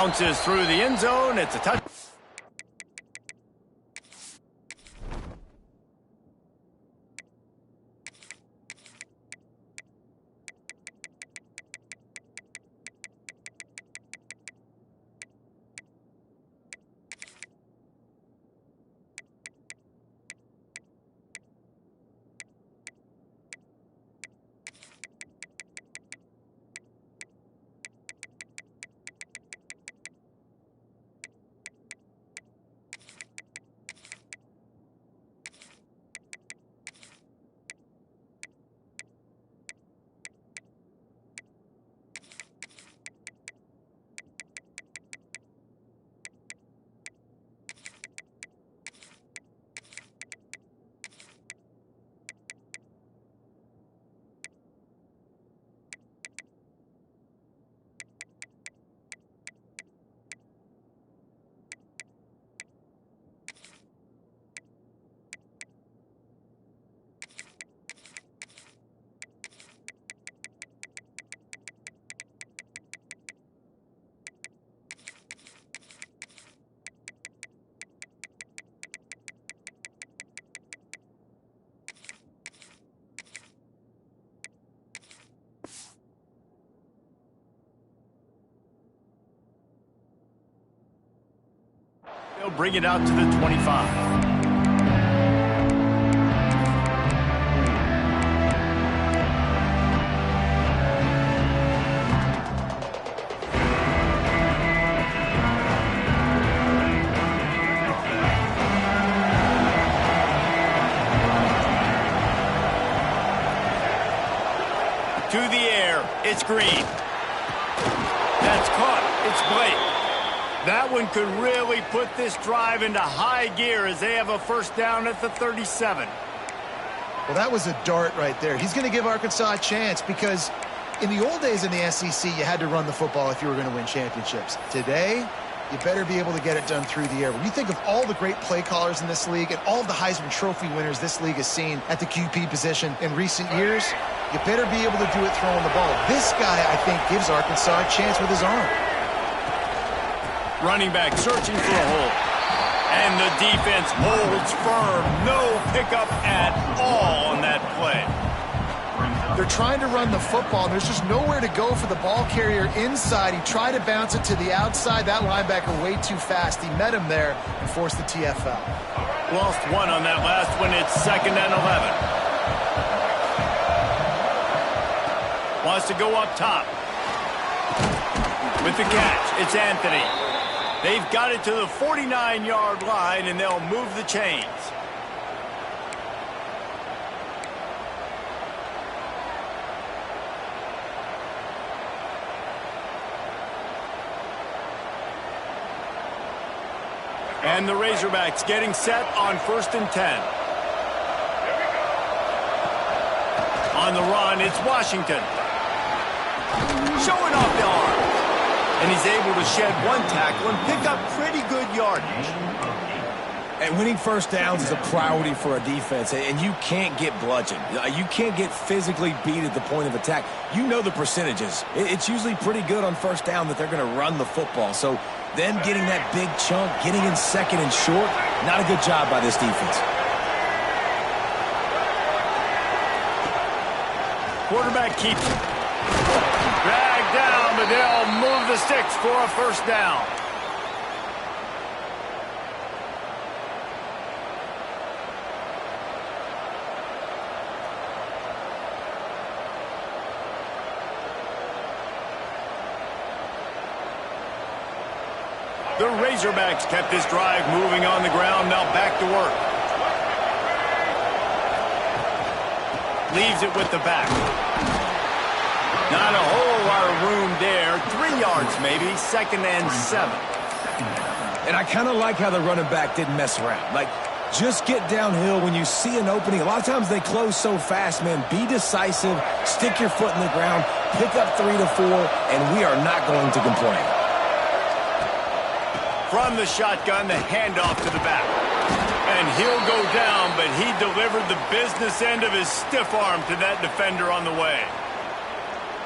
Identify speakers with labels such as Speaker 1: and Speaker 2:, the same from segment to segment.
Speaker 1: Bounces through the end zone. It's a touch. They'll bring it out to the 25. To the air, it's Green. That's caught, it's Blake. That one could really put this drive into high gear as they have a first down at the 37.
Speaker 2: Well, that was a dart right there. He's going to give Arkansas a chance because in the old days in the SEC, you had to run the football if you were going to win championships. Today, you better be able to get it done through the air. When you think of all the great play callers in this league and all of the Heisman Trophy winners this league has seen at the QP position in recent years, you better be able to do it throwing the ball. This guy, I think, gives Arkansas a chance with his arm.
Speaker 1: Running back searching for a hole. And the defense holds firm. No pickup at all on that play.
Speaker 2: They're trying to run the football, and there's just nowhere to go for the ball carrier inside. He tried to bounce it to the outside. That linebacker way too fast. He met him there and forced the TFL.
Speaker 1: Lost one on that last one. It's 2nd and 11. Wants to go up top. With the catch, it's Anthony. They've got it to the 49-yard line, and they'll move the chains. And the Razorbacks getting set on 1st and 10. On the run, it's Washington. Showing off the arm. And he's able to shed one tackle and pick up pretty good yardage.
Speaker 3: And winning first downs is a priority for a defense, and you can't get bludgeoned. You can't get physically beat at the point of attack. You know the percentages. It's usually pretty good on first down that they're going to run the football. So them getting that big chunk, getting in 2nd and short, not a good job by this defense.
Speaker 1: Quarterback keeps it. Dragged down, but they'll move the sticks for a first down. The Razorbacks kept this drive moving on the ground, now back to work. Leaves it with the back. Not a whole lot of room there. 3 yards maybe, 2nd and 7.
Speaker 3: And I kind of like how the running back didn't mess around. Like, just get downhill when you see an opening. A lot of times they close so fast, man. Be decisive, stick your foot in the ground, pick up 3 to 4, and we are not going to complain.
Speaker 1: From the shotgun, the handoff to the back. And he'll go down, but he delivered the business end of his stiff arm to that defender on the way.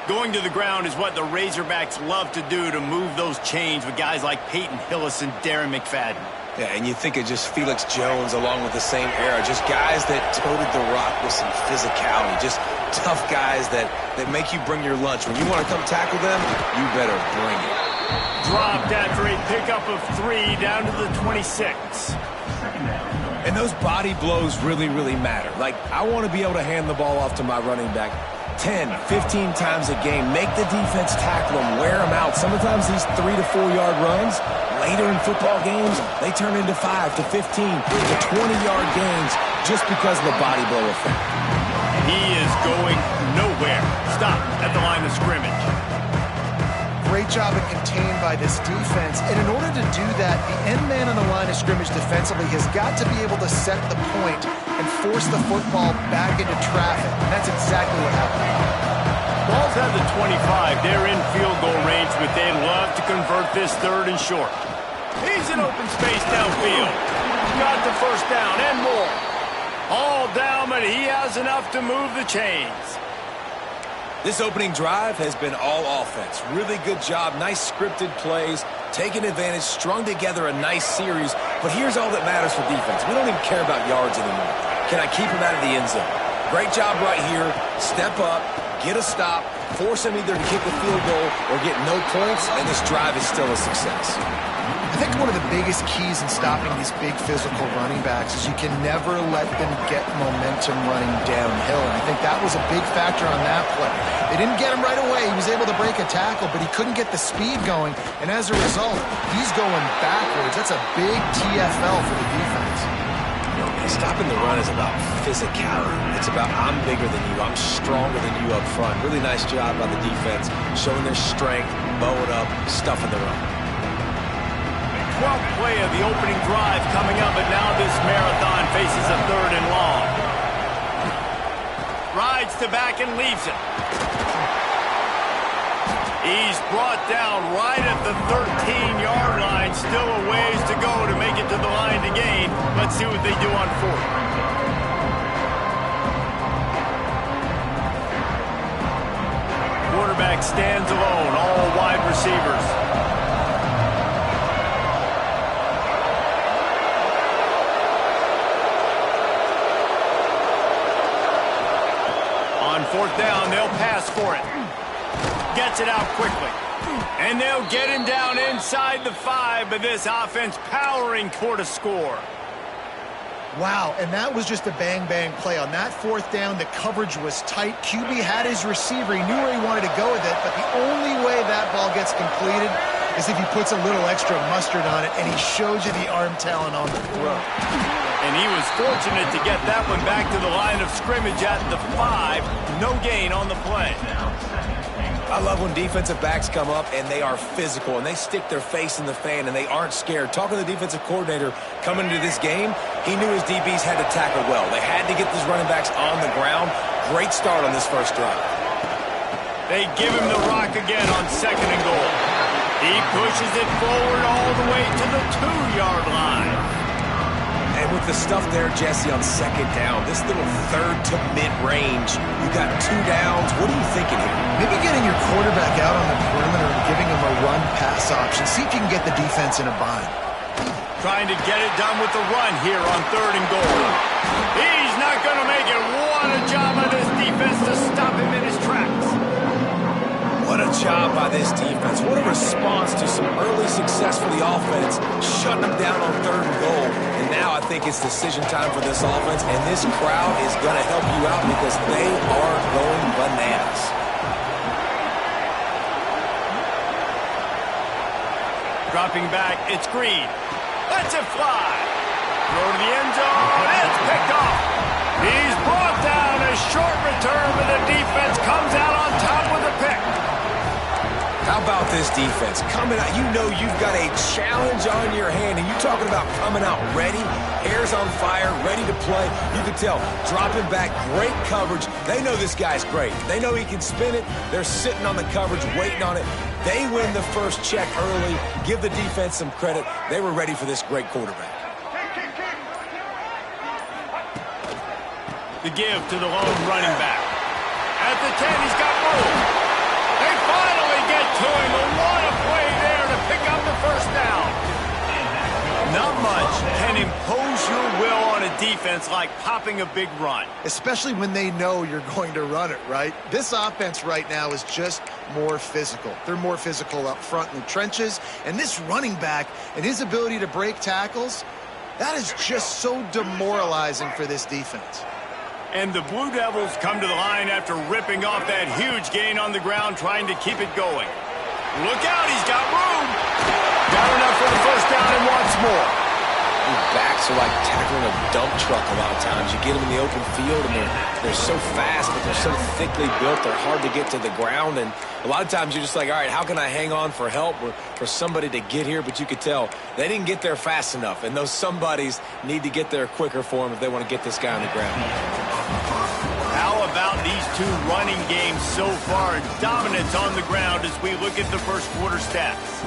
Speaker 1: Going to the ground is what the Razorbacks love to do to move those chains with guys like Peyton Hillis and Darren McFadden.
Speaker 3: Yeah, and you think of just Felix Jones along with the same era, just guys that toted the rock with some physicality, just tough guys that make you bring your lunch. When you want to come tackle them, you better bring it.
Speaker 1: Dropped after a pickup of 3 down to the 26.
Speaker 3: And those body blows really, really matter. Like, I want to be able to hand the ball off to my running back 10, 15 times a game. Make the defense tackle them, wear them out. Sometimes these 3 to 4 yard runs, later in football games, they turn into 5 to 15 to 20-yard gains just because of the body blow effect.
Speaker 1: He is going nowhere. Stop at the line of scrimmage.
Speaker 2: Great job at contained by this defense. And in order to do that, the end man on the line of scrimmage defensively has got to be able to set the point and force the football back into traffic. And that's exactly what happened.
Speaker 1: Ball's at the 25. They're in field goal range, but they'd love to convert this 3rd and short. He's in open space downfield. Got the first down and more. All down, but he has enough to move the chains.
Speaker 3: This opening drive has been all offense. Really good job. Nice scripted plays. Taking advantage. Strung together a nice series. But here's all that matters for defense. We don't even care about yards anymore. Can I keep him out of the end zone? Great job right here. Step up. Get a stop. Force him either to kick a field goal or get no points. And this drive is still a success.
Speaker 2: I think one of the biggest keys in stopping these big physical running backs is you can never let them get momentum running downhill. And I think that was a big factor on that play. They didn't get him right away. He was able to break a tackle, but he couldn't get the speed going. And as a result, he's going backwards. That's a big TFL for the defense.
Speaker 3: Stopping the run is about physicality. It's about I'm bigger than you. I'm stronger than you up front. Really nice job by the defense, showing their strength, bowing up, stuffing the run.
Speaker 1: 12th play of the opening drive coming up, but now this marathon faces a 3rd and long. Rides to back and leaves it. He's brought down right at the 13-yard line. Still a ways to go to make it to the line to gain. Let's see what they do on 4th. Quarterback stands alone, all wide receivers. On 4th down, they'll pass for it. Gets it out quickly. And they'll get him down inside the 5, but this offense powering toward a score.
Speaker 2: Wow, and that was just a bang-bang play. On that 4th down, the coverage was tight. QB had his receiver. He knew where he wanted to go with it, but the only way that ball gets completed is if he puts a little extra mustard on it, and he shows you the arm talent on the throw.
Speaker 1: And he was fortunate to get that one back to the line of scrimmage at the 5. No gain on the play.
Speaker 3: I love when defensive backs come up and they are physical and they stick their face in the fan and they aren't scared. Talking to the defensive coordinator coming into this game, he knew his DBs had to tackle well. They had to get these running backs on the ground. Great start on this first drive.
Speaker 1: They give him the rock again on 2nd and goal. He pushes it forward all the way to the 2-yard line.
Speaker 3: And with the stuff there, Jesse, on 2nd down, this little 3rd to mid-range, you got 2 downs. What are you thinking here?
Speaker 2: Maybe getting your quarterback out on the perimeter and giving him a run-pass option. See if you can get the defense in a bind.
Speaker 1: Trying to get it done with the run here on 3rd and goal. He's not going to make it. What a job by this defense to stop him in his tracks.
Speaker 3: What a job by this defense. What a response to some early success for the offense, shutting them down on 3rd and goal. And now I think it's decision time for this offense, and this crowd is going to help you out because they are going bananas.
Speaker 1: Dropping back, it's Green. Lets it fly. Throw to the end zone. It's picked off. He's brought down. A short return, but the defense comes out on top with a pick.
Speaker 3: How about this defense? Coming out, you know you've got a challenge on your hand, and you're talking about coming out ready, hair's on fire, ready to play. You can tell, dropping back, great coverage. They know this guy's great. They know he can spin it. They're sitting on the coverage, waiting on it. They win the first check early. Give the defense some credit. They were ready for this great quarterback.
Speaker 1: The give to the lone running back. At the 10, he's got room. to him. What a play there to pick up the first down. Not much can impose your will on a defense like popping a big run.
Speaker 2: Especially when they know you're going to run it, right? This offense right now is just more physical. They're more physical up front in the trenches. And this running back and his ability to break tackles, that is just so demoralizing for this defense.
Speaker 1: And the Blue Devils come to the line after ripping off that huge gain on the ground, trying to keep it going. Look out, he's got room. Got enough for the first down and wants more.
Speaker 3: These backs are like tackling a dump truck a lot of times. You get them in the open field, and they're so fast, but they're so thickly built, they're hard to get to the ground. And a lot of times you're just like, all right, how can I hang on for help or for somebody to get here? But you could tell they didn't get there fast enough, and those somebodies need to get there quicker for them if they want to get this guy on the ground.
Speaker 1: How about these two running games so far? Dominance on the ground as we look at the first quarter stats.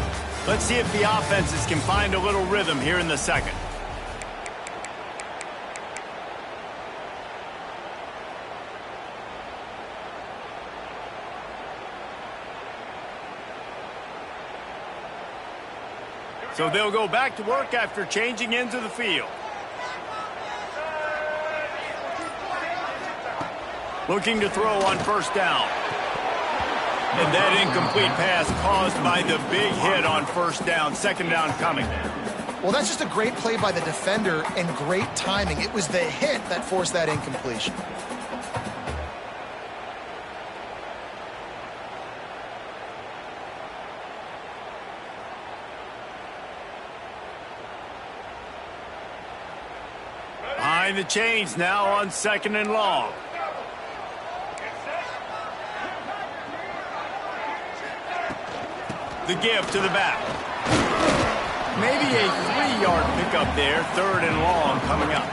Speaker 1: Let's see if the offenses can find a little rhythm here in the second. So they'll go back to work after changing into the field. Looking to throw on first down. And that incomplete pass caused by the big hit on first down. Second down coming.
Speaker 2: Well, that's just a great play by the defender and great timing. It was the hit that forced that incompletion.
Speaker 1: Behind the chains now on second and long. The give to the back. Maybe a 3-yard pickup there. Third and long coming up.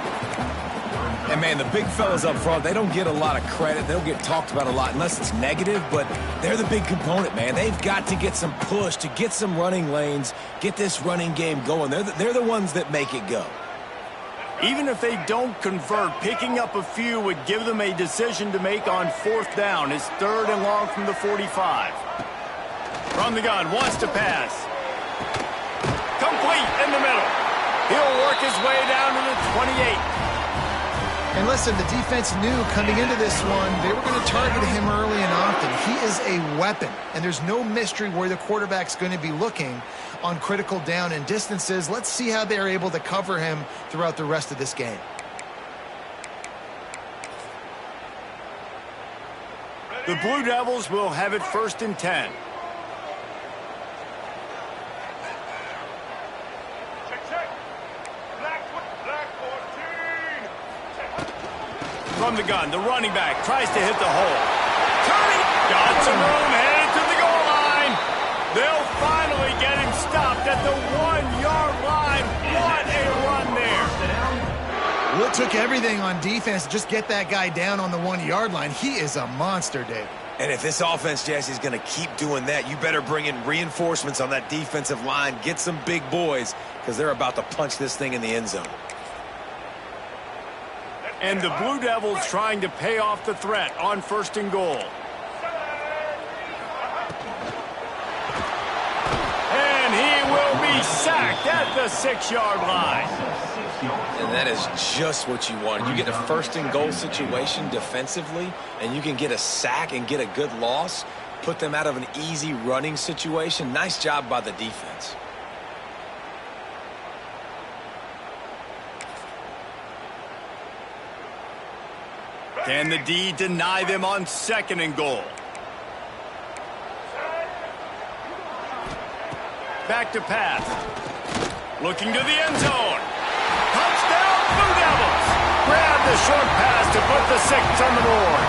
Speaker 3: And, man, the big fellas up front, they don't get a lot of credit. They don't get talked about a lot unless it's negative, but they're the big component, man. They've got to get some push, to get some running lanes, get this running game going. They're the ones that make it go.
Speaker 1: Even if they don't convert, picking up a few would give them a decision to make on fourth down. It's third and long from the 45. From the gun, wants to pass. Complete in the middle. He'll work his way down to the 28.
Speaker 2: And listen, the defense knew coming into this one, they were going to target him early and often. He is a weapon, and there's no mystery where the quarterback's going to be looking on critical down and distances. Let's see how they're able to cover him throughout the rest of this game.
Speaker 1: The Blue Devils will have it first and 10. From the gun, the running back tries to hit the hole. Turning, got some room, headed to the goal line. They'll finally get him stopped at the 1-yard line. What a run there.
Speaker 2: Well, it took everything on defense to just get that guy down on the 1-yard line. He is a monster, Dave.
Speaker 3: And if this offense, Jesse, is going to keep doing that, you better bring in reinforcements on that defensive line. Get some big boys, because they're about to punch this thing in the end zone.
Speaker 1: And the Blue Devils trying to pay off the threat on first and goal. And he will be sacked at the 6-yard line.
Speaker 3: And that is just what you want. You get a first and goal situation defensively, and you can get a sack and get a good loss, put them out of an easy running situation. Nice job by the defense.
Speaker 1: Can the D deny them on second and goal? Back to pass. Looking to the end zone. Touchdown, Blue Devils. Grab the short pass to put the 6 on the board.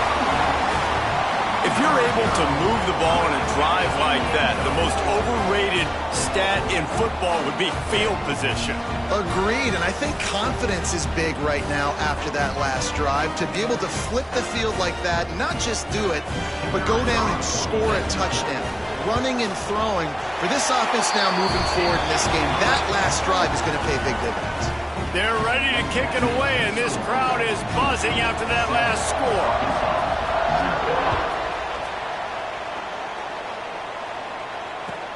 Speaker 1: If you're able to move the ball in a drive like that, the most overrated stat in football would be field position.
Speaker 2: Agreed, and I think confidence is big right now after that last drive. To be able to flip the field like that, not just do it, but go down and score a touchdown. Running and throwing. For this offense now moving forward in this game, that last drive is going to pay big dividends.
Speaker 1: They're ready to kick it away, and this crowd is buzzing after that last score.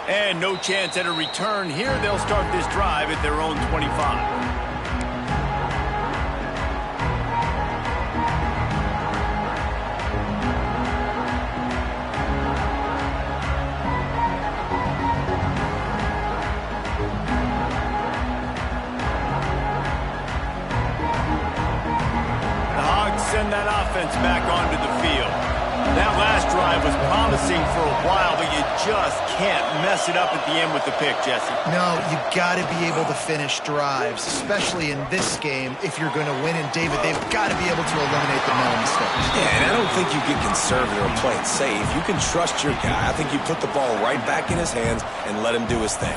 Speaker 1: And no chance at a return here. They'll start this drive at their own 25. Send that offense back onto the field. That last drive was promising for a while, but you just can't mess it up at the end with the pick, Jesse.
Speaker 2: No, you got to be able to finish drives, especially in this game. If you're going to win, and David, they've got to be able to eliminate the mental mistakes.
Speaker 3: Yeah, and I don't think you get conservative or play it safe. You can trust your guy. I think you put the ball right back in his hands and let him do his thing.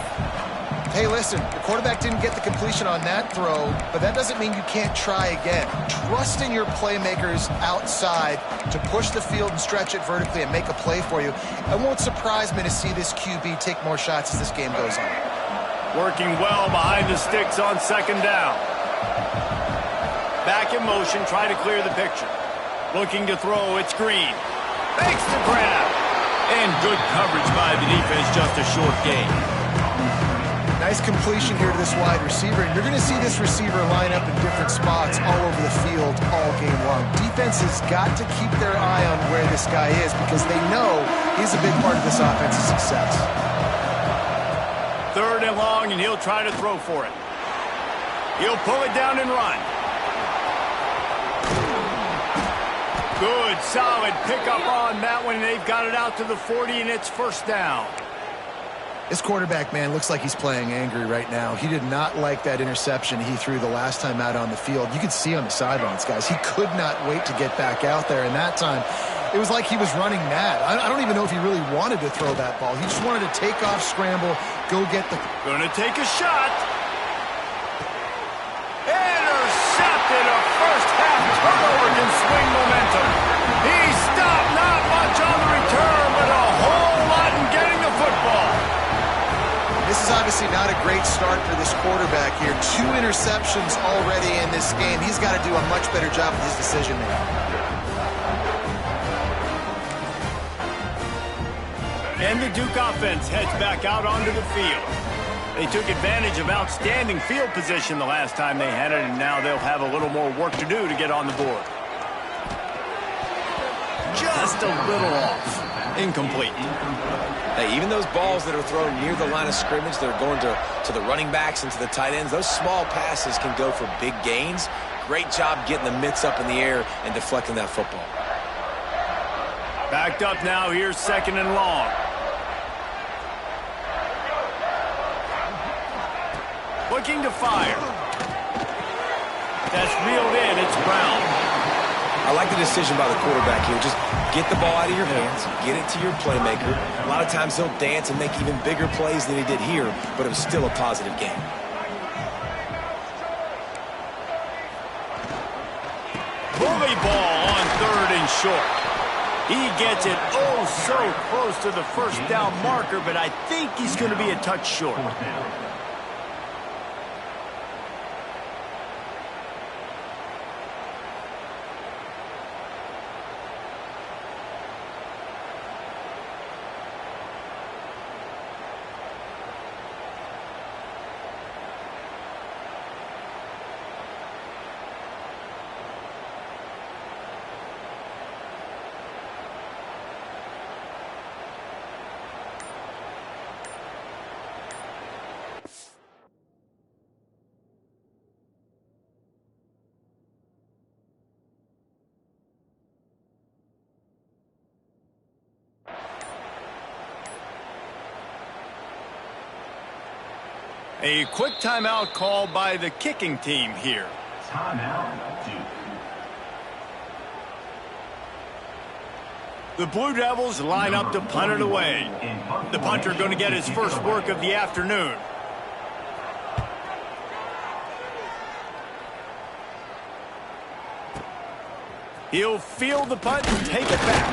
Speaker 2: Hey, listen, the quarterback didn't get the completion on that throw, but that doesn't mean you can't try again. Trust in your playmakers outside to push the field and stretch it vertically and make a play for you. It won't surprise me to see this QB take more shots as this game goes on.
Speaker 1: Working well behind the sticks on second down. Back in motion, try to clear the picture. Looking to throw, it's Green. Makes the grab. And good coverage by the defense, just a short gain.
Speaker 2: Nice completion here to this wide receiver, and you're going to see this receiver line up in different spots all over the field all game long. Defense has got to keep their eye on where this guy is because they know he's a big part of this offense's success.
Speaker 1: Third and long, and he'll try to throw for it. He'll pull it down and run. Good, solid pickup on that one. They've got it out to the 40, and it's first down.
Speaker 2: This quarterback, man, looks like he's playing angry right now. He did not like that interception he threw the last time out on the field. You could see on the sidelines, guys. He could not wait to get back out there, and that time it was like he was running mad. I don't even know if he really wanted to throw that ball. He just wanted to take off, scramble, go get the...
Speaker 1: Gonna take a shot. Intercepted. A first half turnover can swing momentum. He stopped, not much on the return, but a whole lot in getting the football.
Speaker 2: This is obviously not a great start for this quarterback here. 2 interceptions already in this game. He's got to do a much better job with his decision making.
Speaker 1: And the Duke offense heads back out onto the field. They took advantage of outstanding field position the last time they had it, and now they'll have a little more work to do to get on the board. Just a little off. Incomplete.
Speaker 3: Hey, even those balls that are thrown near the line of scrimmage, that are going to the running backs and to the tight ends, those small passes can go for big gains. Great job getting the mitts up in the air and deflecting that football.
Speaker 1: Backed up now, here's second and long. Looking to fire. That's reeled in, it's Brown.
Speaker 3: I like the decision by the quarterback here. Just get the ball out of your hands, get it to your playmaker. A lot of times he'll dance and make even bigger plays than he did here, but it was still a positive game.
Speaker 1: Bully ball on third and short. He gets it oh so close to the first down marker, but I think he's going to be a touch short. A quick timeout called by the kicking team here.
Speaker 4: Timeout, Duke.
Speaker 1: The Blue Devils line up to punt it away. The punter going to get his first work of the afternoon. He'll field the punt and take it back.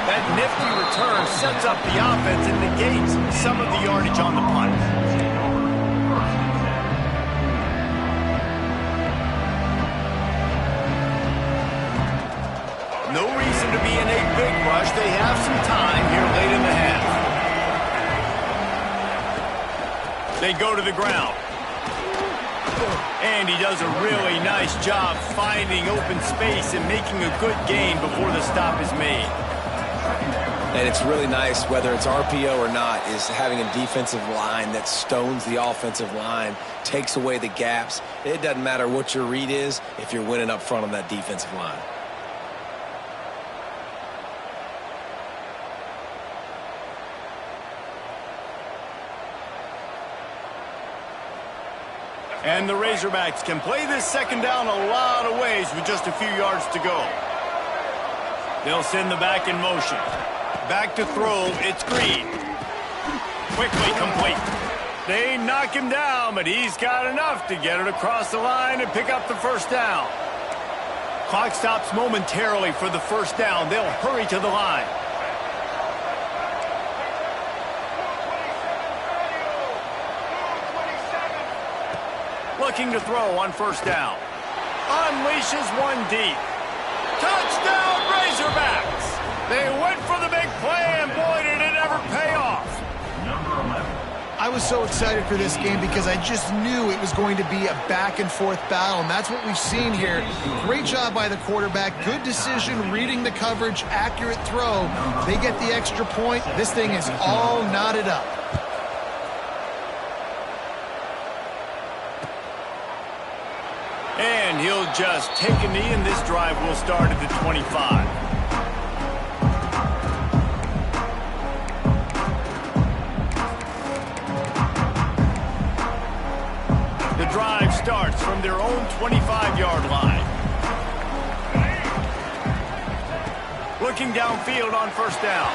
Speaker 1: That nifty return sets up the offense and negates some of the yardage on the punt. No reason to be in a big rush. They have some time here late in the half. They go to the ground. And he does a really nice job finding open space and making a good gain before the stop is made.
Speaker 3: And it's really nice, whether it's RPO or not, is having a defensive line that stones the offensive line, takes away the gaps. It doesn't matter what your read is if you're winning up front on that defensive line.
Speaker 1: And the Razorbacks can play this second down a lot of ways with just a few yards to go. They'll send the back in motion. Back to throw, it's Green. Quickly complete. They knock him down, but he's got enough to get it across the line and pick up the first down. Clock stops momentarily for the first down. They'll hurry to the line. Looking to throw on first down. Unleashes one deep. Touchdown, Razorbacks! They went for the big play, and boy, did it ever pay off.
Speaker 2: I was so excited for this game because I just knew it was going to be a back-and-forth battle, and that's what we've seen here. Great job by the quarterback. Good decision, reading the coverage, accurate throw. They get the extra point. This thing is all knotted up.
Speaker 1: And he'll just take a knee, and this drive will start at the 25. The drive starts from their own 25-yard line. Looking downfield on first down.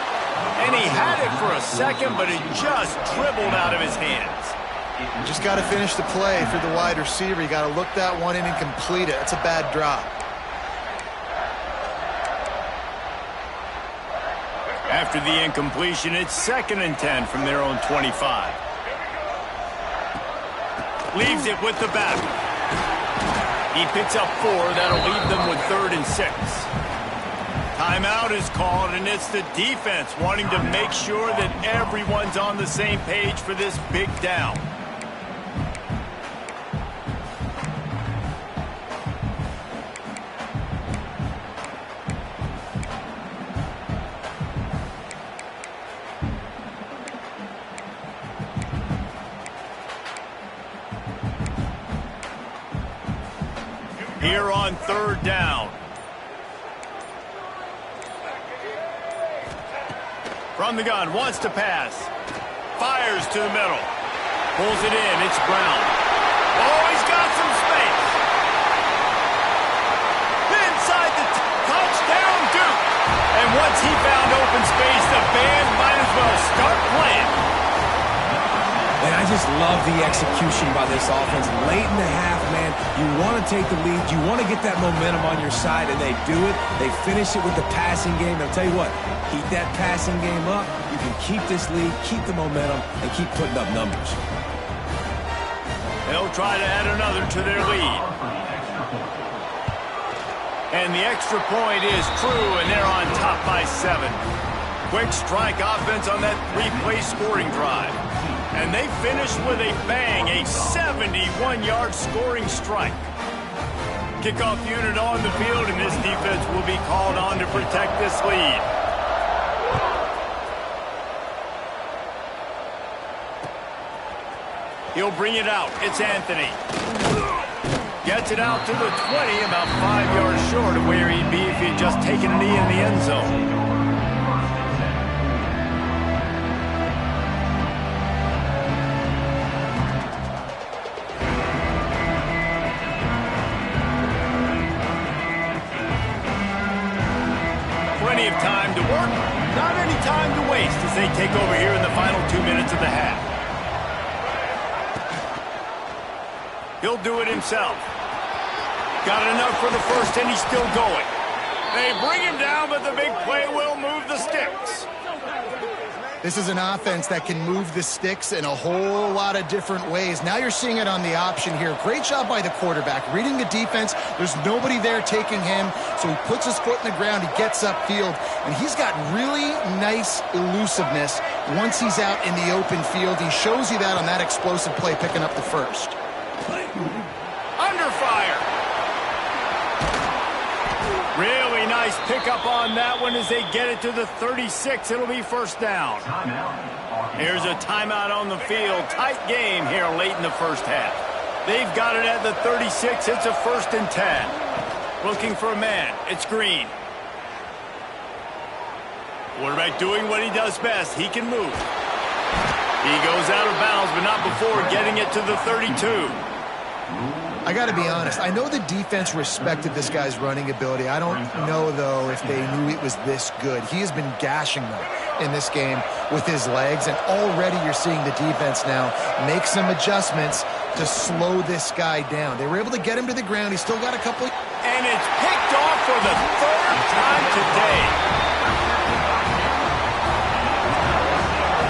Speaker 1: And he had it for a second, but it just dribbled out of his hands.
Speaker 2: You just got to finish the play for the wide receiver. You got to look that one in and complete it. That's a bad drop.
Speaker 1: After the incompletion, it's 2nd and 10 from their own 25. Leaves it with the back. He picks up 4. That'll leave them with 3rd and 6. Timeout is called, and it's the defense wanting to make sure that everyone's on the same page for this big down. Here on 3rd down. From the gun, wants to pass. Fires to the middle. Pulls it in, it's Brown. Oh, he's got some space. Inside the touchdown, Duke. And once he found open space, the band might as well start playing.
Speaker 3: And I just love the execution by this offense. Late in the half, man, you want to take the lead. You want to get that momentum on your side, and they do it. They finish it with the passing game. I'll tell you what, keep that passing game up. You can keep this lead, keep the momentum, and keep putting up numbers.
Speaker 1: They'll try to add another to their lead. And the extra point is true, and they're on top by 7. Quick strike offense on that 3-play scoring drive. And they finished with a bang, a 71-yard scoring strike. Kickoff unit on the field, and this defense will be called on to protect this lead. He'll bring it out. It's Anthony. Gets it out to the 20, about 5 yards short of where he'd be if he'd just taken a knee in the end zone. Plenty of time to work, not any time to waste as they take over here in the final 2 minutes of the half. He'll do it himself. Got enough for the first, and he's still going. They bring him down, but the big play will move the sticks.
Speaker 2: This is an offense that can move the sticks in a whole lot of different ways. Now you're seeing it on the option here. Great job by the quarterback. Reading the defense, there's nobody there taking him, so he puts his foot in the ground, he gets upfield, and he's got really nice elusiveness once he's out in the open field. He shows you that on that explosive play, picking up the first.
Speaker 1: Under fire. Really nice pickup on that one as they get it to the 36. It'll be first down. Here's a timeout on the field. Tight game here late in the first half. They've got it at the 36. It's a 1st and 10. Looking for a man. It's Green. Quarterback doing what he does best. He can move. He goes out of bounds, but not before getting it to the 32.
Speaker 2: I got to be honest. I know the defense respected this guy's running ability. I don't know, though, if they knew it was this good. He has been gashing them in this game with his legs, and already you're seeing the defense now make some adjustments to slow this guy down. They were able to get him to the ground. He's still got a couple.
Speaker 1: And it's picked off for the 3rd time today.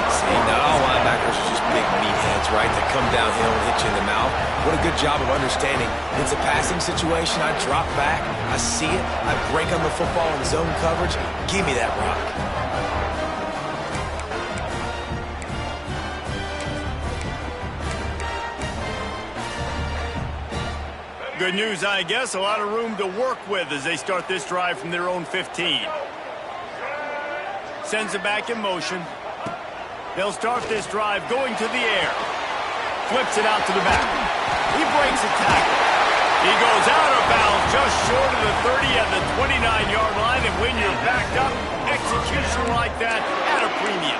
Speaker 3: See, not all linebackers are just big meatheads, right, that come downhill and hit you in the mouth. What a good job of understanding. It's a passing situation. I drop back. I see it. I break on the football in zone coverage. Give me that rock.
Speaker 1: Good news, I guess. A lot of room to work with as they start this drive from their own 15. Sends it back in motion. They'll start this drive going to the air. Flips it out to the back. He breaks a tackle. He goes out of bounds just short of the 30 at the 29-yard line. And when you're backed up, execution like that at a premium.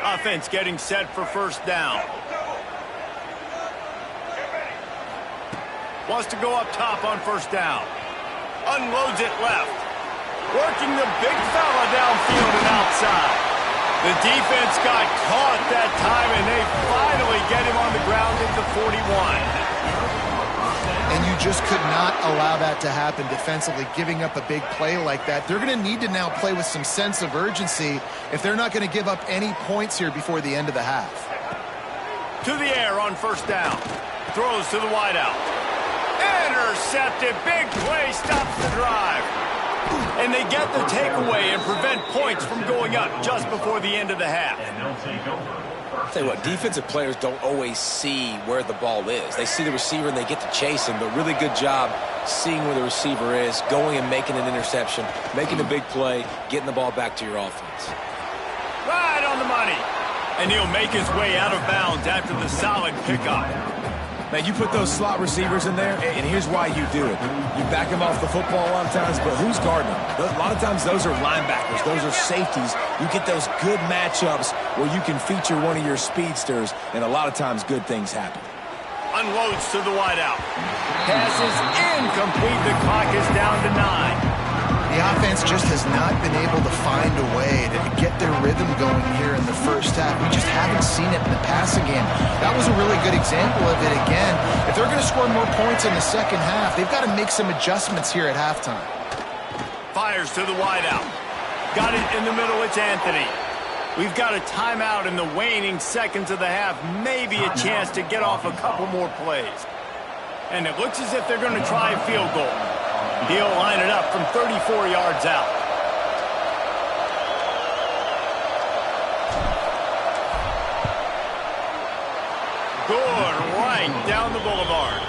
Speaker 1: Offense getting set for first down. Wants to go up top on first down. Unloads it left. Working the big fella downfield and outside. The defense got caught that time, and they finally get him on the ground at the 41.
Speaker 2: And you just could not allow that to happen defensively, giving up a big play like that. They're going to need to now play with some sense of urgency if they're not going to give up any points here before the end of the half.
Speaker 1: To the air on first down. Throws to the wideout. Intercepted. Big play. Stops the drive. And they get the takeaway and prevent points from going up just before the end of the half.
Speaker 3: I'll tell you what, defensive players don't always see where the ball is. They see the receiver and they get to chase him, but really good job seeing where the receiver is, going and making an interception, making a big play, getting the ball back to your offense.
Speaker 1: Right on the money. And he'll make his way out of bounds after the solid pickup.
Speaker 3: Man, you put those slot receivers in there, and here's why you do it. You back them off the football a lot of times, but who's guarding them? A lot of times those are linebackers. Those are safeties. You get those good matchups where you can feature one of your speedsters, and a lot of times good things happen.
Speaker 1: Unloads to the wideout. Passes incomplete. The clock is down to 9.
Speaker 2: The offense just has not been able to find a way to get their rhythm going here in the first half. We just haven't seen it in the passing game. That was a really good example of it again. If they're going to score more points in the second half, they've got to make some adjustments here at halftime.
Speaker 1: Fires to the wideout. Got it in the middle. It's Anthony. We've got a timeout in the waning seconds of the half. Maybe a chance to get off a couple more plays. And it looks as if they're going to try a field goal. He'll line it up from 34 yards out. Good, right down the boulevard.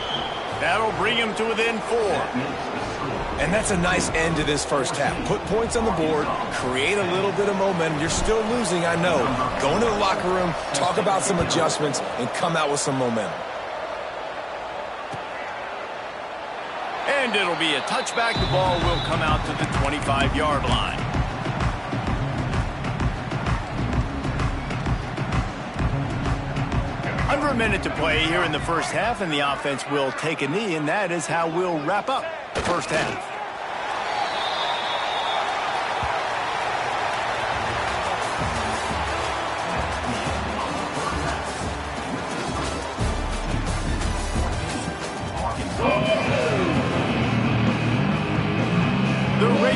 Speaker 1: That'll bring him to within 4.
Speaker 3: And that's a nice end to this first half. Put points on the board, create a little bit of momentum. You're still losing, I know. Go into the locker room, talk about some adjustments, and come out with some momentum.
Speaker 1: And it'll be a touchback. The ball will come out to the 25-yard line. Under a minute to play here in the first half, and the offense will take a knee, and that is how we'll wrap up the first half.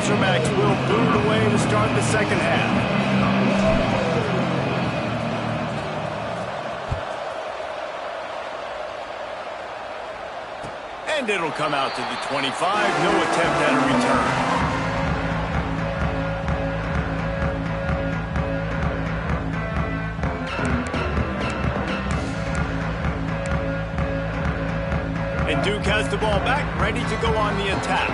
Speaker 1: Razorbacks will boot it away to start the second half. And it'll come out to the 25. No attempt at a return. And Duke has the ball back, ready to go on the attack.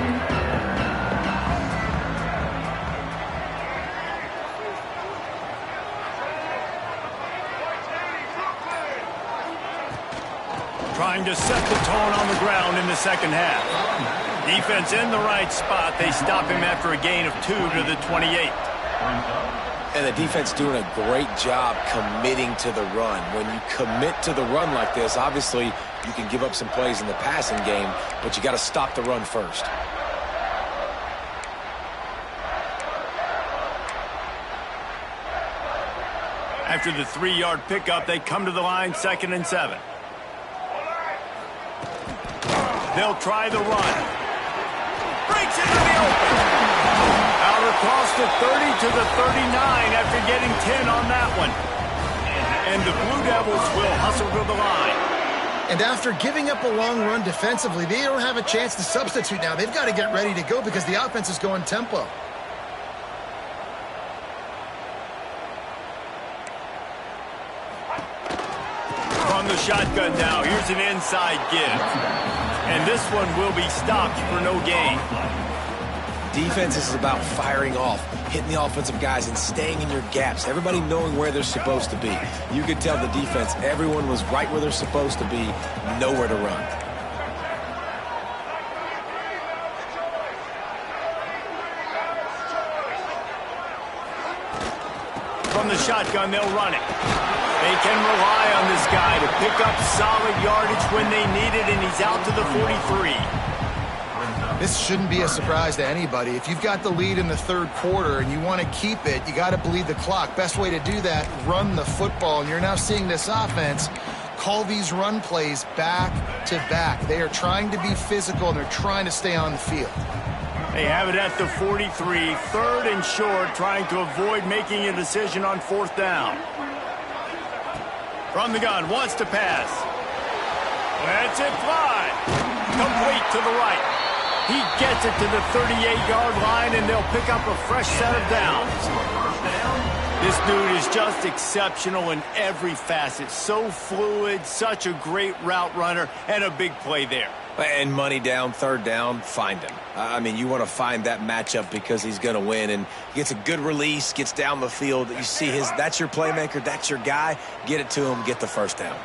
Speaker 1: Trying to set the tone on the ground in the second half. Defense in the right spot. They stop him after a gain of 2 to the 28.
Speaker 3: And the defense doing a great job committing to the run. When you commit to the run like this, obviously you can give up some plays in the passing game, but you got to stop the run first.
Speaker 1: After the 3-yard pickup, they come to the line, 2nd and 7. They'll try the run. Breaks into the open. Out across the 30 to the 39 after getting 10 on that one. And the Blue Devils will hustle to the line.
Speaker 2: And after giving up a long run defensively, they don't have a chance to substitute now. They've got to get ready to go because the offense is going tempo.
Speaker 1: From the shotgun now, here's an inside give. And this one will be stopped for no gain.
Speaker 3: Defense is about firing off, hitting the offensive guys and staying in your gaps. Everybody knowing where they're supposed to be. You could tell the defense, everyone was right where they're supposed to be, nowhere to run.
Speaker 1: From the shotgun, they'll run it. They can rely on this guy to pick up solid yardage when they need it, and he's out to the 43.
Speaker 2: This shouldn't be a surprise to anybody. If you've got the lead in the third quarter and you want to keep it, you got to bleed the clock. Best way to do that, run the football. And you're now seeing this offense call these run plays back to back. They are trying to be physical, and they're trying to stay on the field.
Speaker 1: They have it at the 43, 3rd and short, trying to avoid making a decision on 4th down. From the gun, wants to pass. Lets it fly. Complete to the right. He gets it to the 38-yard line, and they'll pick up a fresh set of downs. This dude is just exceptional in every facet. So fluid, such a great route runner, and a big play there.
Speaker 3: And money down, 3rd down, find him. I mean, you want to find that matchup because he's going to win, and he gets a good release, gets down the field. You see that's your playmaker, that's your guy. Get it to him, get the 1st down.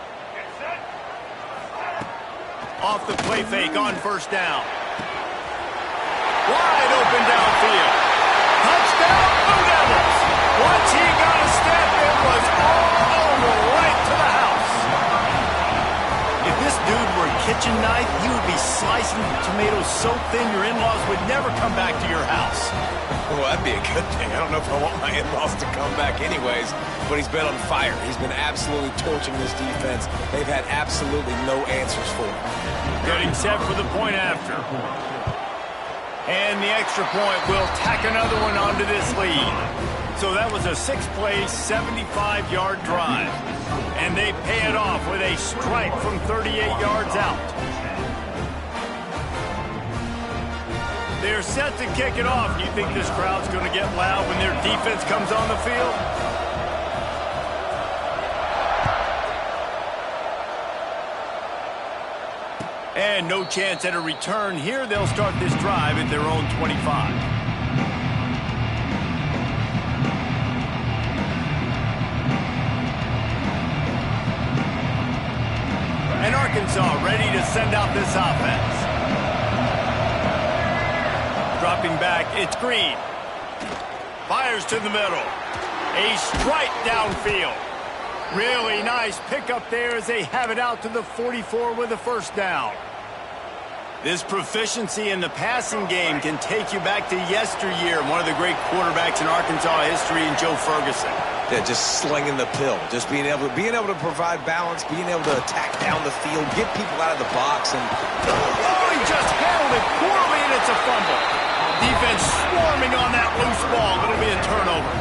Speaker 1: Off the play fake on 1st down. Wide open downfield. Touchdown, Blue Devils. Once he got a step, it was all over, right to the house. If this dude were a kitchen knife, he would be slicing tomatoes so thin your in-laws would never come back to your house.
Speaker 3: Well, that'd be a good thing. I don't know if I want my in-laws to come back anyways, but he's been on fire. He's been absolutely torching this defense. They've had absolutely no answers for him.
Speaker 1: Getting set for the point after. And the extra point will tack another one onto this lead. So that was a 6-play, 75-yard drive. And they pay it off with a strike from 38 yards out. They're set to kick it off. Do you think this crowd's going to get loud when their defense comes on the field? And no chance at a return here. They'll start this drive at their own 25. And Arkansas ready to send out this offense. Dropping back, it's Green. Fires to the middle. A strike downfield. Really nice pickup there as they have it out to the 44 with a 1st down. This proficiency in the passing game can take you back to yesteryear. One of the great quarterbacks in Arkansas history, in Joe Ferguson.
Speaker 3: Yeah, just slinging the pill, just being able to provide balance, being able to attack down the field, get people out of the box, and
Speaker 1: oh, he just handled it poorly, and it's a fumble. Defense swarming on that loose ball. It'll be a turnover.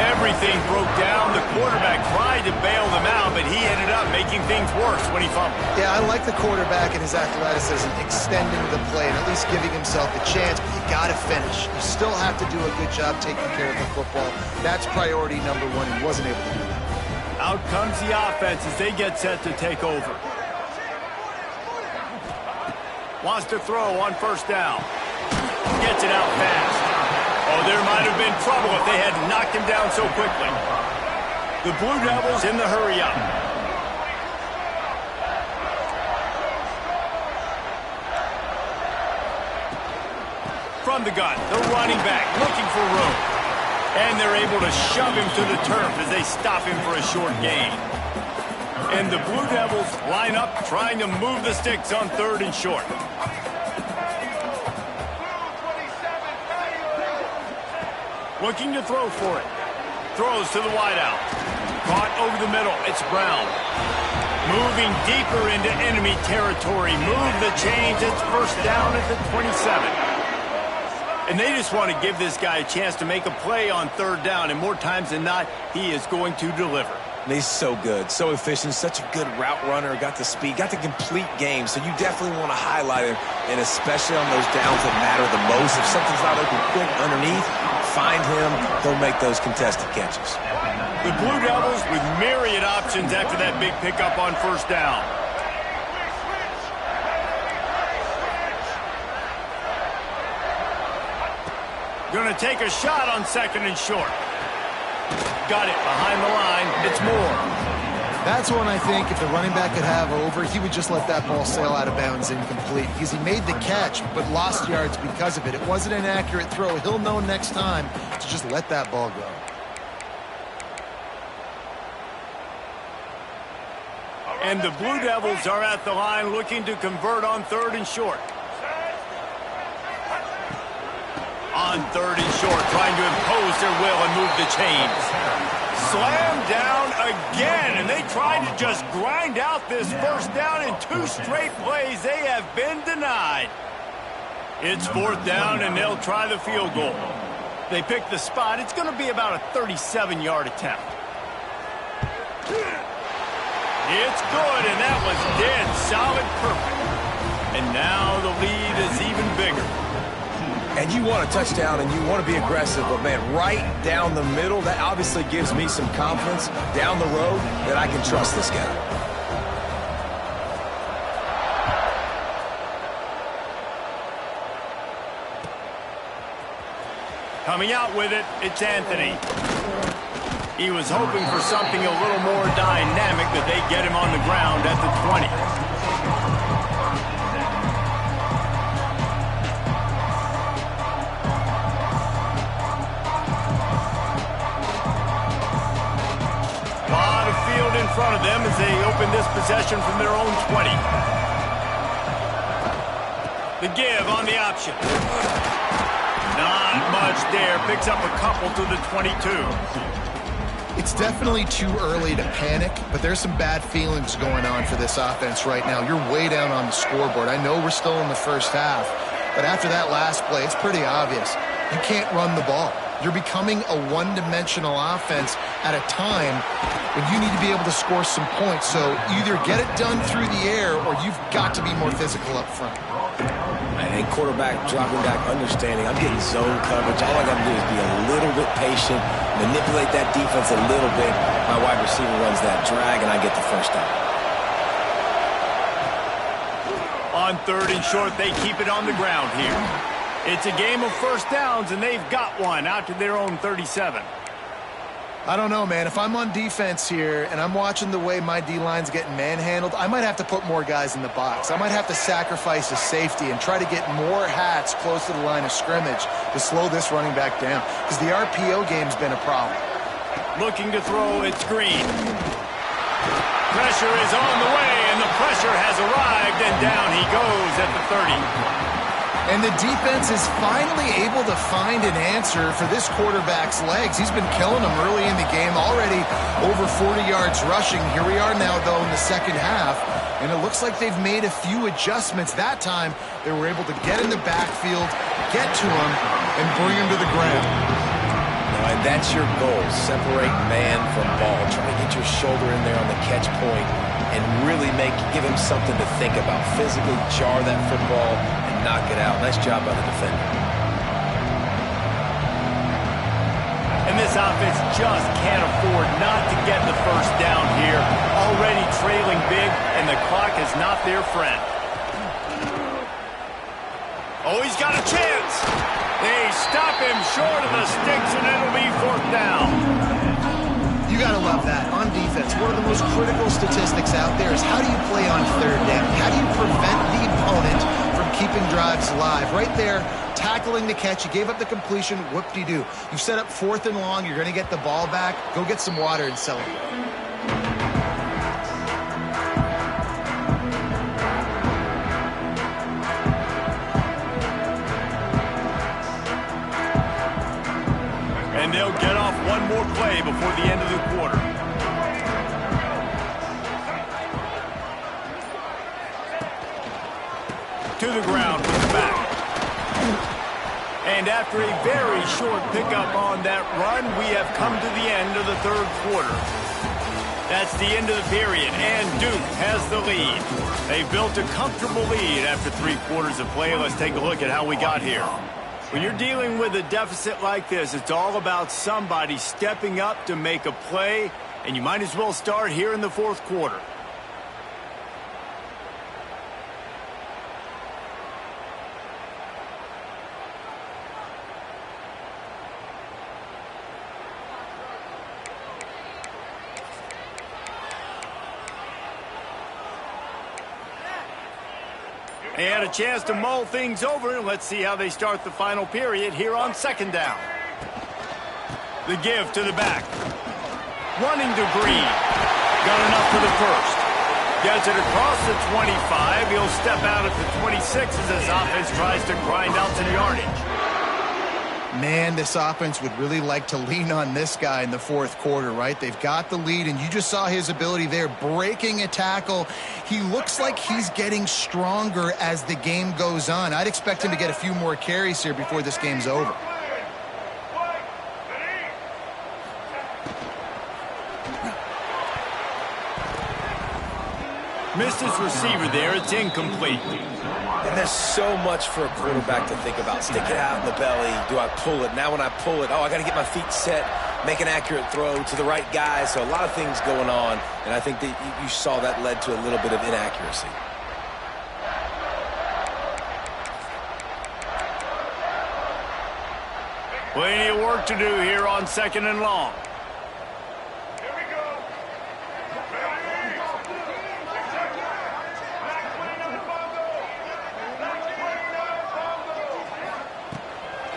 Speaker 1: Everything broke down. The quarterback tried to bail them out, but he ended up making things worse when he fumbled.
Speaker 2: Yeah, I like the quarterback and his athleticism, extending the play and at least giving himself a chance, but you got to finish. You still have to do a good job taking care of the football. That's priority number one. He wasn't able to do that.
Speaker 1: Out comes the offense as they get set to take over. Wants to throw on first down. Gets it out fast. Oh, there might have been trouble if they had knocked him down so quickly. The Blue Devils in the hurry up. From the gun, the running back looking for room. And they're able to shove him to the turf as they stop him for a short gain. And the Blue Devils line up trying to move the sticks on 3rd and short. Looking to throw for it. Throws to the wideout. Caught over the middle. It's Brown. Moving deeper into enemy territory. Move the chains. It's first down at the 27. And they just want to give this guy a chance to make a play on 3rd down. And more times than not, he is going to deliver.
Speaker 3: And he's so good, so efficient, such a good route runner, got the speed, got the complete game. So you definitely want to highlight him, and especially on those downs that matter the most. If something's not open quick underneath, find him, he'll make those contested catches.
Speaker 1: The Blue Devils with myriad options after that big pickup on first down. Going to take a shot on 2nd and short. Got it behind the line. It's Moore.
Speaker 2: That's one I think if the running back could have over, he would just let that ball sail out of bounds incomplete because he made the catch but lost yards because of it. It wasn't an accurate throw. He'll know next time to just let that ball go.
Speaker 1: And the Blue Devils are at the line looking to convert on 3rd and short. On 3rd and short, trying to impose their will and move the chains. Slammed down again, and they tried to just grind out this first down in 2 straight plays. They have been denied. It's 4th down, and they'll try the field goal. They pick the spot. It's going to be about a 37-yard attempt. It's good, and that was dead solid perfect. And now the lead is even bigger.
Speaker 3: And you want a touchdown and you want to be aggressive, but man, right down the middle, that obviously gives me some confidence down the road that I can trust this guy.
Speaker 1: Coming out with it, it's Anthony. He was hoping for something a little more dynamic, but they get him on the ground at the 20. In front of them as they open this possession from their own 20. The give on the option. Not much there. Picks up a couple to the 22.
Speaker 2: It's definitely too early to panic, but there's some bad feelings going on for this offense right now. You're way down on the scoreboard. I know we're still in the first half, but after that last play, it's pretty obvious. You can't run the ball. You're becoming a one-dimensional offense at a time when you need to be able to score some points. So either get it done through the air or you've got to be more physical up front.
Speaker 3: And quarterback dropping back, understanding I'm getting zone coverage. All I got to do is be a little bit patient, manipulate that defense a little bit. My wide receiver runs that drag, and I get the first down.
Speaker 1: On 3rd and short, they keep it on the ground here. It's a game of first downs, and they've got one out to their own 37.
Speaker 2: I don't know, man. If I'm on defense here and I'm watching the way my D-line's getting manhandled, I might have to put more guys in the box. I might have to sacrifice a safety and try to get more hats close to the line of scrimmage to slow this running back down because the RPO game's been a problem.
Speaker 1: Looking to throw, it's Green. Pressure is on the way, and the pressure has arrived, and down he goes at the 30.
Speaker 2: And the defense is finally able to find an answer for this quarterback's legs. He's been killing them early in the game, already over 40 yards rushing. Here we are now, though, in the second half, and it looks like they've made a few adjustments. That time, they were able to get in the backfield, get to him and bring him to the ground.
Speaker 3: And that's your goal. Separate man from ball. Try to get your shoulder in there on the catch point and really give him something to think about. Physically jar that football and knock it out. Nice job by the defender.
Speaker 1: And this offense just can't afford not to get the first down here. Already trailing big, and the clock is not their friend. Oh, he's got a chance. They stop him short of the sticks, and it'll be fourth down.
Speaker 2: You got to love that. On defense, one of the most critical statistics out there is how do you play on third down? How do you prevent the opponent from keeping drives alive? Right there, tackling the catch. You gave up the completion. Whoop-de-doo. You've set up fourth and long. You're going to get the ball back. Go get some water and celebrate.
Speaker 1: And they'll get off one more play before the end of the quarter. To the ground with the back. And after a very short pickup on that run, we have come to the end of the third quarter. That's the end of the period, and Duke has the lead. They built a comfortable lead after 3 quarters of play. Let's take a look at how we got here. When you're dealing with a deficit like this, it's all about somebody stepping up to make a play, and you might as well start here in the fourth quarter. They had a chance to mull things over, and let's see how they start the final period here on second down. The give to the back. Running to Green. Got enough for the first. Gets it across the 25. He'll step out at the 26 as his offense tries to grind out some yardage.
Speaker 2: Man, this offense would really like to lean on this guy in the fourth quarter, right? They've got the lead, and you just saw his ability there, breaking a tackle. He looks like he's getting stronger as the game goes on. I'd expect him to get a few more carries here before this game's over.
Speaker 1: Missed his receiver there. It's incomplete.
Speaker 3: And there's so much for a quarterback to think about. Stick it out in the belly. Do I pull it? Now when I pull it, I got to get my feet set, make an accurate throw to the right guy. So a lot of things going on, and I think that you saw that led to a little bit of inaccuracy.
Speaker 1: Plenty of work to do here on second and long.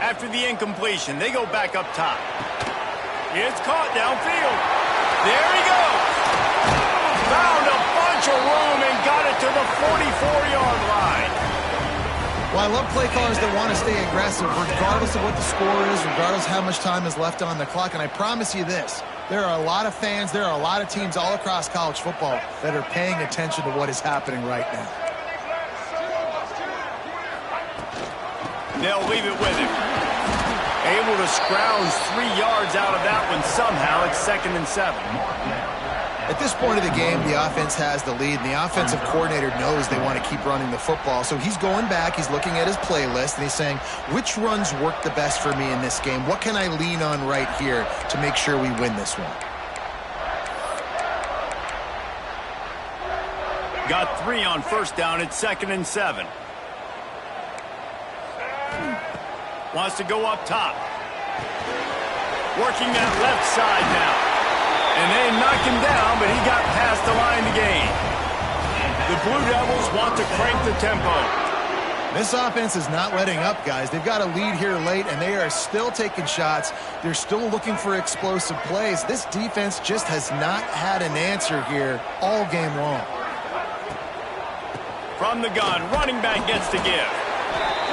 Speaker 1: After the incompletion, they go back up top. It's caught downfield. There he goes. Found a bunch of room and got it to the 44-yard line.
Speaker 2: Well, I love play callers that want to stay aggressive regardless of what the score is, regardless of how much time is left on the clock. And I promise you this, there are a lot of fans, there are a lot of teams all across college football that are paying attention to what is happening right now.
Speaker 1: They'll leave it with him. Able to scrounge 3 yards out of that one somehow. It's 2nd and 7.
Speaker 2: At this point of the game, the offense has the lead, and the offensive coordinator knows they want to keep running the football. So he's going back, he's looking at his playlist, and he's saying, which runs work the best for me in this game? What can I lean on right here to make sure we win this one?
Speaker 1: Got 3 on first down. It's 2nd and 7. Wants to go up top. Working that left side now. And they knocked him down, but he got past the line to gain. The Blue Devils want to crank the tempo.
Speaker 2: This offense is not letting up, guys. They've got a lead here late, and they are still taking shots. They're still looking for explosive plays. This defense just has not had an answer here all game long.
Speaker 1: From the gun, running back gets to give.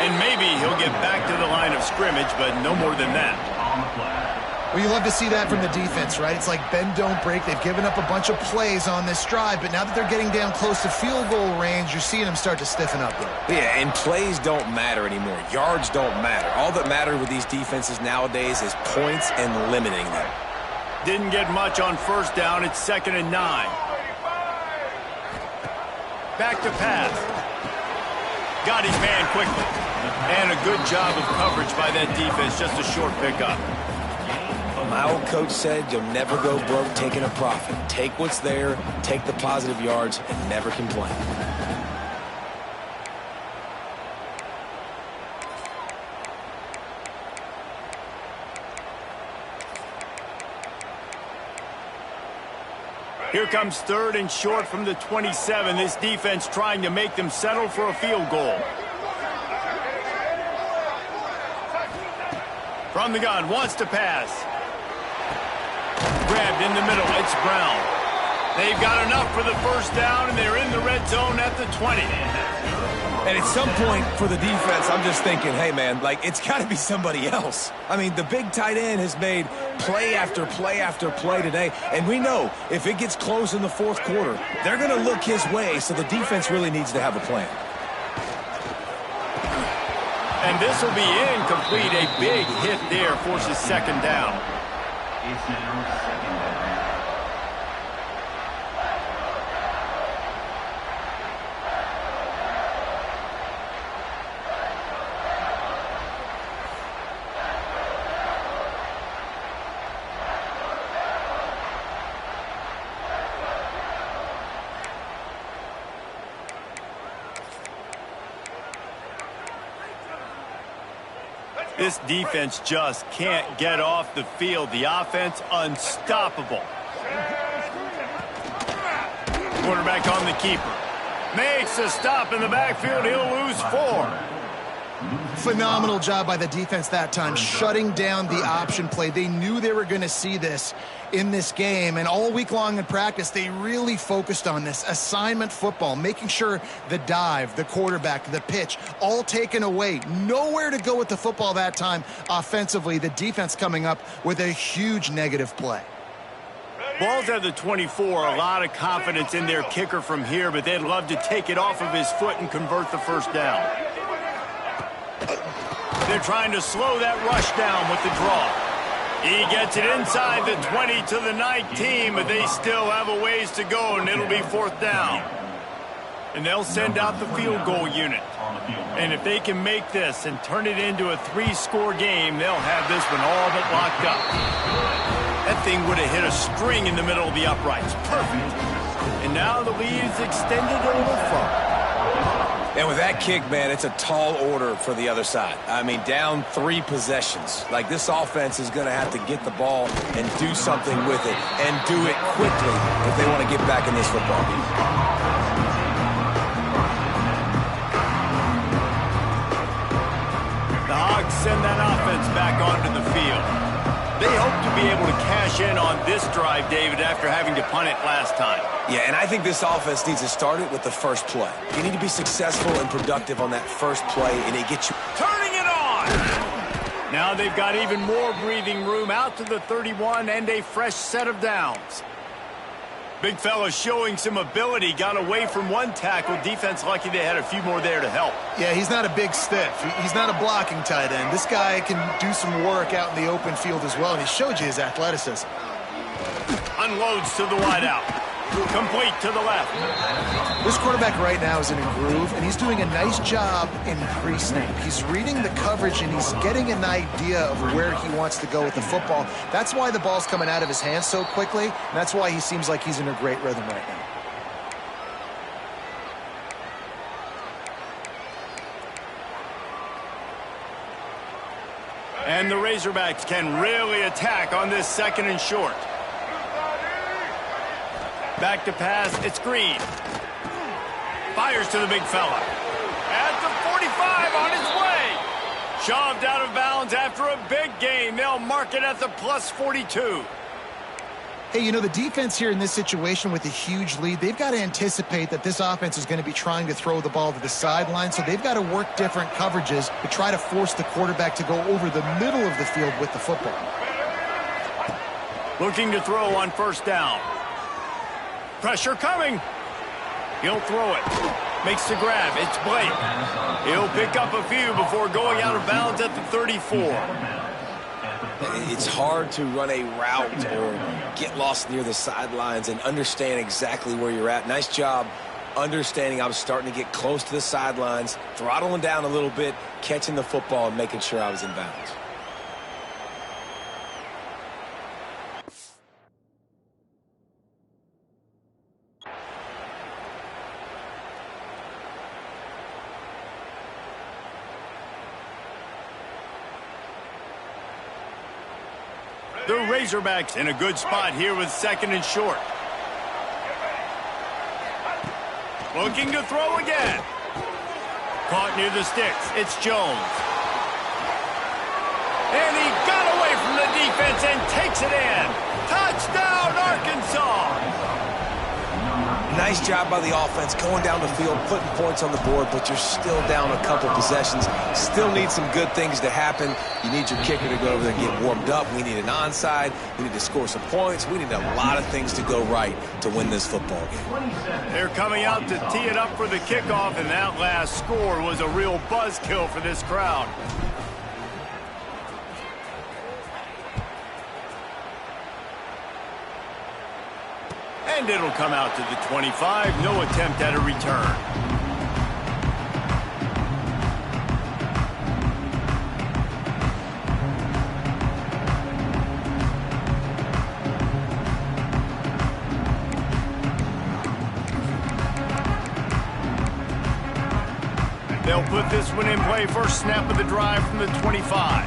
Speaker 1: And maybe he'll get back to the line of scrimmage, but no more than that.
Speaker 2: Well, you love to see that from the defense, right? It's like bend, don't break. They've given up a bunch of plays on this drive, but now that they're getting down close to field goal range, you're seeing them start to stiffen up there.
Speaker 3: Yeah, and plays don't matter anymore. Yards don't matter. All that matters with these defenses nowadays is points and limiting them.
Speaker 1: Didn't get much on first down. It's 2nd and 9. Back to pass. Got his man quickly. And a good job of coverage by that defense. Just a short pickup.
Speaker 3: My old coach said you'll never go broke taking a profit. Take what's there, take the positive yards, and never complain.
Speaker 1: Here comes 3rd and short from the 27. This defense trying to make them settle for a field goal. From the gun, wants to pass. Grabbed in the middle, it's Brown. They've got enough for the first down, and they're in the red zone at the 20.
Speaker 3: And at some point for the defense, I'm just thinking, hey, man, like, it's got to be somebody else. I mean, the big tight end has made play after play after play today, and we know if it gets close in the fourth quarter, they're going to look his way, so the defense really needs to have a plan.
Speaker 1: And this will be incomplete. A big hit there forces 2nd down.
Speaker 4: It's now 2nd down.
Speaker 1: This defense just can't get off the field. The offense, unstoppable. Quarterback on the keeper. Makes a stop in the backfield. He'll lose 4.
Speaker 2: Phenomenal job by the defense that time, shutting down the option play. They knew they were going to see this in this game, and all week long in practice, they really focused on this assignment football, making sure the dive, the quarterback, the pitch, all taken away. Nowhere to go with the football that time offensively. The defense coming up with a huge negative play.
Speaker 1: Ball's at the 24. A lot of confidence in their kicker from here, but they'd love to take it off of his foot and convert the first down. They're trying to slow that rush down with the draw. He gets it inside the 20 to the 19, but they still have a ways to go, and it'll be 4th down. And they'll send out the field goal unit. And if they can make this and turn it into a 3-score game, they'll have this one all but locked up. That thing would have hit a string in the middle of the uprights. Perfect. And now the lead is extended a little further.
Speaker 3: And with that kick, man, it's a tall order for the other side. I mean, down 3 possessions. Like, this offense is going to have to get the ball and do something with it, and do it quickly if they want to get back in this football game.
Speaker 1: The Hogs send that offense back onto the field. They hope to be able to cash in on this drive, David, after having to punt it last time.
Speaker 3: Yeah, and I think this offense needs to start it with the first play. You need to be successful and productive on that first play, and it gets you
Speaker 1: turning it on. Now they've got even more breathing room out to the 31 and a fresh set of downs. Big fella showing some ability, got away from one tackle. Defense lucky they had a few more there to help.
Speaker 2: Yeah, he's not a big stiff. He's not a blocking tight end. This guy can do some work out in the open field as well, and he showed you his athleticism.
Speaker 1: Unloads to the wideout. Complete to the left.
Speaker 2: This quarterback right now is in a groove, and he's doing a nice job in pre-snap. He's reading the coverage, and he's getting an idea of where he wants to go with the football. That's why the ball's coming out of his hands so quickly, and that's why he seems like he's in a great rhythm right now.
Speaker 1: And the Razorbacks can really attack on this 2nd and short. Back to pass, it's Green. Fires to the big fella. At the 45 on his way. Shoved out of bounds after a big gain. They'll mark it at the plus 42.
Speaker 2: Hey, you know, the defense here in this situation with a huge lead, they've got to anticipate that this offense is going to be trying to throw the ball to the sideline, so they've got to work different coverages to try to force the quarterback to go over the middle of the field with the football.
Speaker 1: Looking to throw on first down. Pressure coming. He'll throw it. Makes the grab. It's Blake. He'll pick up a few before going out of bounds at the 34.
Speaker 3: It's hard to run a route or get lost near the sidelines and understand exactly where you're at. Nice job understanding I was starting to get close to the sidelines, throttling down a little bit, catching the football and making sure I was in bounds.
Speaker 1: The Razorbacks in a good spot here with second and short. Looking to throw again. Caught near the sticks. It's Jones. And he got away from the defense and takes it in. Touchdown, Arkansas!
Speaker 3: Nice job by the offense going down the field, putting points on the board, but you're still down a couple possessions. Still need some good things to happen. You need your kicker to go over there and get warmed up. We need an onside. We need to score some points. We need a lot of things to go right to win this football game.
Speaker 1: They're coming out to tee it up for the kickoff, and that last score was a real buzzkill for this crowd. And it'll come out to the 25. No attempt at a return. They'll put this one in play. First snap of the drive from the 25.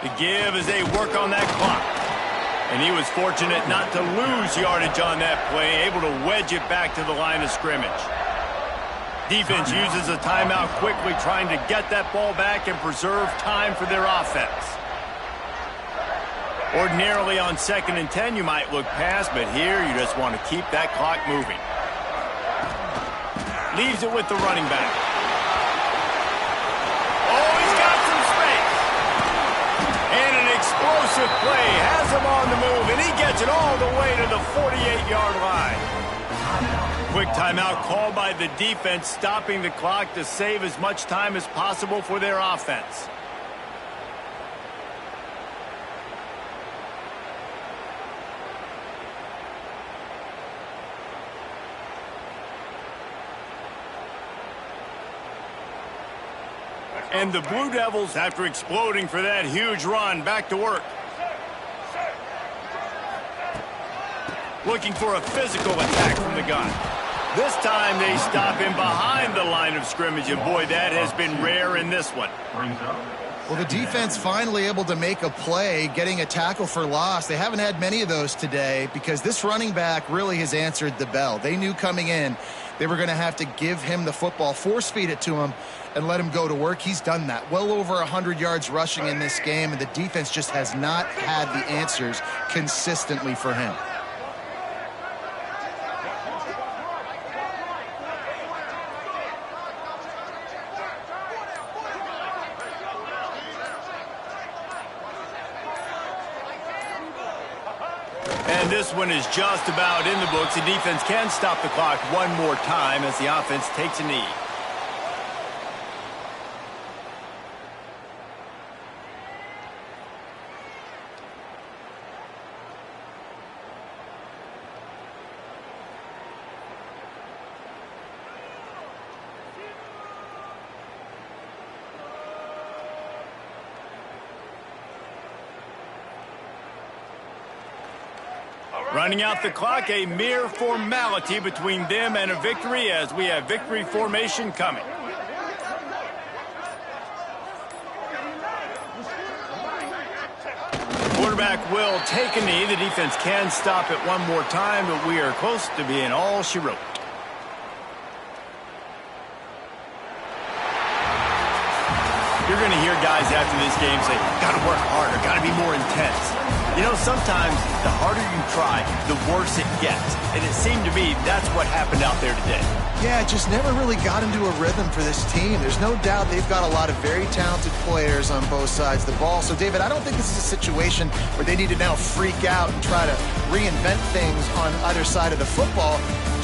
Speaker 1: The give as they work on that clock. And he was fortunate not to lose yardage on that play, able to wedge it back to the line of scrimmage. Defense uses a timeout quickly, trying to get that ball back and preserve time for their offense. Ordinarily on 2nd and 10, you might look past, but here you just want to keep that clock moving. Leaves it with the running back. Oh, he's got some space. And an explosive play has him on the move, and he gets it all the way to the 48-yard line. Quick timeout called by the defense, stopping the clock to save as much time as possible for their offense. And the Blue Devils, after exploding for that huge run, back to work. Looking for a physical attack from the gun. This time they stop him behind the line of scrimmage, and boy, that has been rare in this one.
Speaker 2: Well, the defense finally able to make a play, getting a tackle for loss. They haven't had many of those today because this running back really has answered the bell. They knew coming in they were going to have to give him the football, force feed it to him, and let him go to work. He's done that. Well over 100 yards rushing in this game, and the defense just has not had the answers consistently for him.
Speaker 1: And this one is just about in the books. The defense can stop the clock one more time as the offense takes a knee. Running out the clock, a mere formality between them and a victory as we have victory formation coming. Quarterback will take a knee. The defense can stop it one more time, but we are close to being all she wrote. You're going to hear guys after this game say, got to work harder, got to be more intense. You know, sometimes the harder you try, the worse it gets. And it seemed to me that's what happened out there today.
Speaker 2: Yeah, just never really got into a rhythm for this team. There's no doubt they've got a lot of very talented players on both sides of the ball. So, David, I don't think this is a situation where they need to now freak out and try to reinvent things on either side of the football.